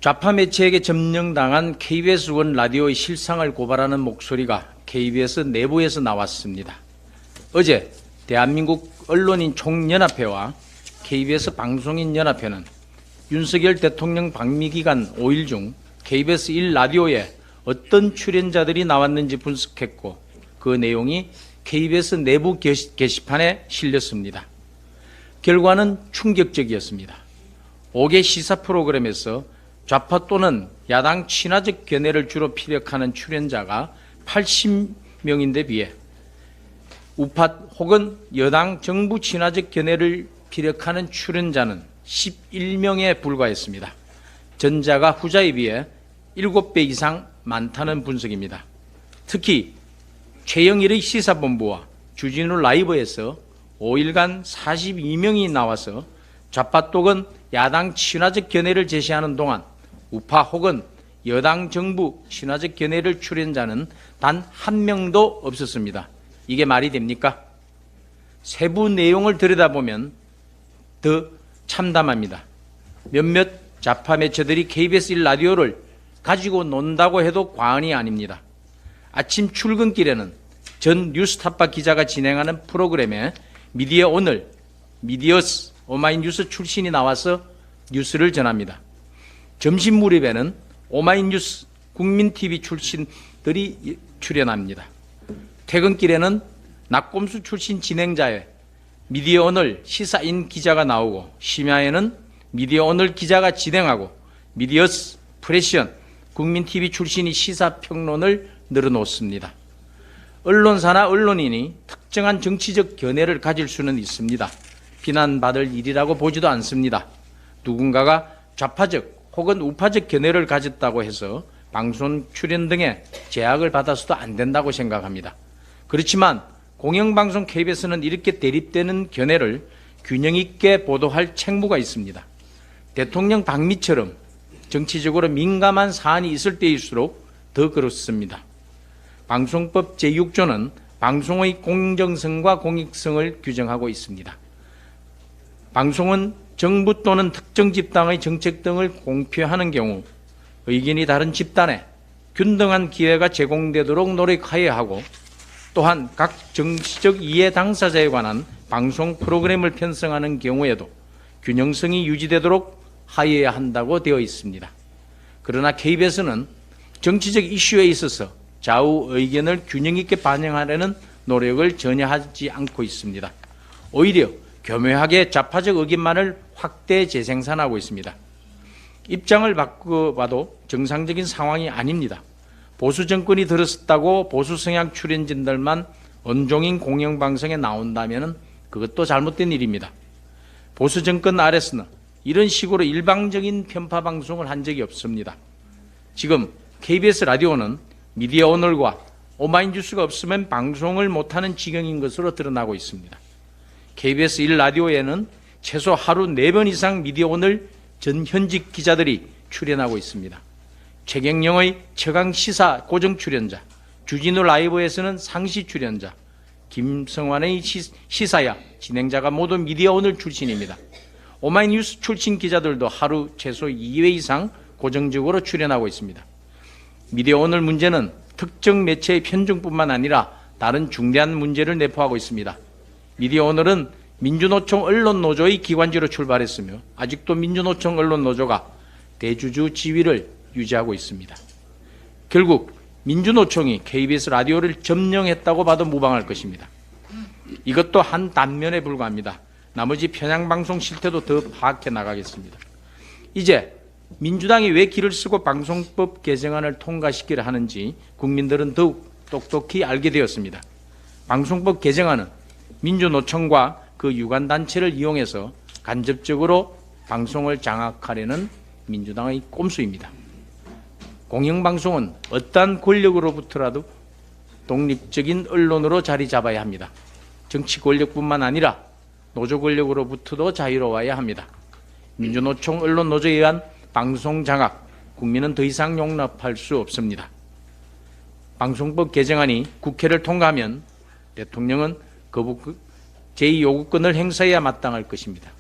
좌파 매체에게 점령당한 KBS1 라디오의 실상을 고발하는 목소리가 KBS 내부에서 나왔습니다. 어제 대한민국 언론인 총연합회와 KBS 방송인연합회는 윤석열 대통령 방미기간 5일 중 KBS 1라디오에 어떤 출연자들이 나왔는지 분석했고 그 내용이 KBS 내부 게시판에 실렸습니다. 결과는 충격적이었습니다. 5개 시사 프로그램에서 좌파 또는 야당 친화적 견해를 주로 피력하는 출연자가 80명인데 비해 우파 혹은 여당 정부 친화적 견해를 피력하는 출연자는 11명에 불과했습니다. 전자가 후자에 비해 7배 이상 많다는 분석입니다. 특히 최영일의 시사본부와 주진우 라이브에서 5일간 42명이 나와서 좌파 또는 야당 친화적 견해를 제시하는 동안 우파 혹은 여당 정부 친화적 견해를 출연자는 단 한 명도 없었습니다. 이게 말이 됩니까? 세부 내용을 들여다보면 더 참담합니다. 몇몇 좌파 매체들이 KBS 1라디오를 가지고 논다고 해도 과언이 아닙니다. 아침 출근길에는 전 뉴스타파 기자가 진행하는 프로그램에 미디어 오늘, 미디어스, 오마이뉴스 출신이 나와서 뉴스를 전합니다. 점심 무렵에는 오마이뉴스, 국민TV 출신들이 출연합니다. 퇴근길에는 낙곰수 출신 진행자의 미디어 오늘 시사인 기자가 나오고 심야에는 미디어 오늘 기자가 진행하고 미디어스, 프레시언, 국민TV 출신이 시사평론을 늘어놓습니다. 언론사나 언론인이 특정한 정치적 견해를 가질 수는 있습니다. 비난받을 일이라고 보지도 않습니다. 누군가가 좌파적 혹은 우파적 견해를 가졌다고 해서 방송 출연 등의 제약을 받아서도 안 된다고 생각합니다. 그렇지만 공영방송 KBS는 이렇게 대립되는 견해를 균형 있게 보도할 책무가 있습니다. 대통령 방미처럼 정치적으로 민감한 사안이 있을 때일수록 더 그렇습니다. 방송법 제6조는 방송의 공정성과 공익성을 규정하고 있습니다. 방송은 정부 또는 특정 집단의 정책 등을 공표하는 경우 의견이 다른 집단에 균등한 기회가 제공되도록 노력하여야 하고 또한 각 정치적 이해 당사자에 관한 방송 프로그램을 편성하는 경우에도 균형성이 유지되도록 하여야 한다고 되어 있습니다. 그러나 KBS는 정치적 이슈에 있어서 좌우 의견을 균형 있게 반영하려는 노력을 전혀 하지 않고 있습니다. 오히려 교묘하게 좌파적 의견만을 확대 재생산하고 있습니다. 입장을 바꿔봐도 정상적인 상황이 아닙니다. 보수 정권이 들었다고 보수 성향 출연진들만 온종일 공영방송에 나온다면 그것도 잘못된 일입니다. 보수 정권 아래서는 이런 식으로 일방적인 편파 방송을 한 적이 없습니다. 지금 KBS 라디오는 미디어 오늘과 오마이뉴스가 없으면 방송을 못하는 지경인 것으로 드러나고 있습니다. KBS 1라디오에는 최소 하루 4번 이상 미디어 오늘 전 현직 기자들이 출연하고 있습니다. 최경영의 최강시사 고정 출연자, 주진우 라이브에서는 상시 출연자, 김성환의 시사야 진행자가 모두 미디어 오늘 출신입니다. 오마이뉴스 출신 기자들도 하루 최소 2회 이상 고정적으로 출연하고 있습니다. 미디어 오늘 문제는 특정 매체의 편중뿐만 아니라 다른 중대한 문제를 내포하고 있습니다. 미디어 오늘은 민주노총 언론노조의 기관지로 출발했으며 아직도 민주노총 언론노조가 대주주 지위를 유지하고 있습니다. 결국 민주노총이 KBS 라디오를 점령했다고 봐도 무방할 것입니다. 이것도 한 단면에 불과합니다. 나머지 편향방송 실태도 더 파악해 나가겠습니다. 이제 민주당이 왜 기를 쓰고 방송법 개정안을 통과시키려 하는지 국민들은 더욱 똑똑히 알게 되었습니다. 방송법 개정안은 민주노총과 그 유관단체를 이용해서 간접적으로 방송을 장악하려는 민주당의 꼼수입니다. 공영방송은 어떠한 권력으로부터라도 독립적인 언론으로 자리 잡아야 합니다. 정치 권력뿐만 아니라 노조 권력으로부터도 자유로워야 합니다. 민주노총 언론노조에 의한 방송 장악, 국민은 더 이상 용납할 수 없습니다. 방송법 개정안이 국회를 통과하면 대통령은 제2요구권을 행사해야 마땅할 것입니다.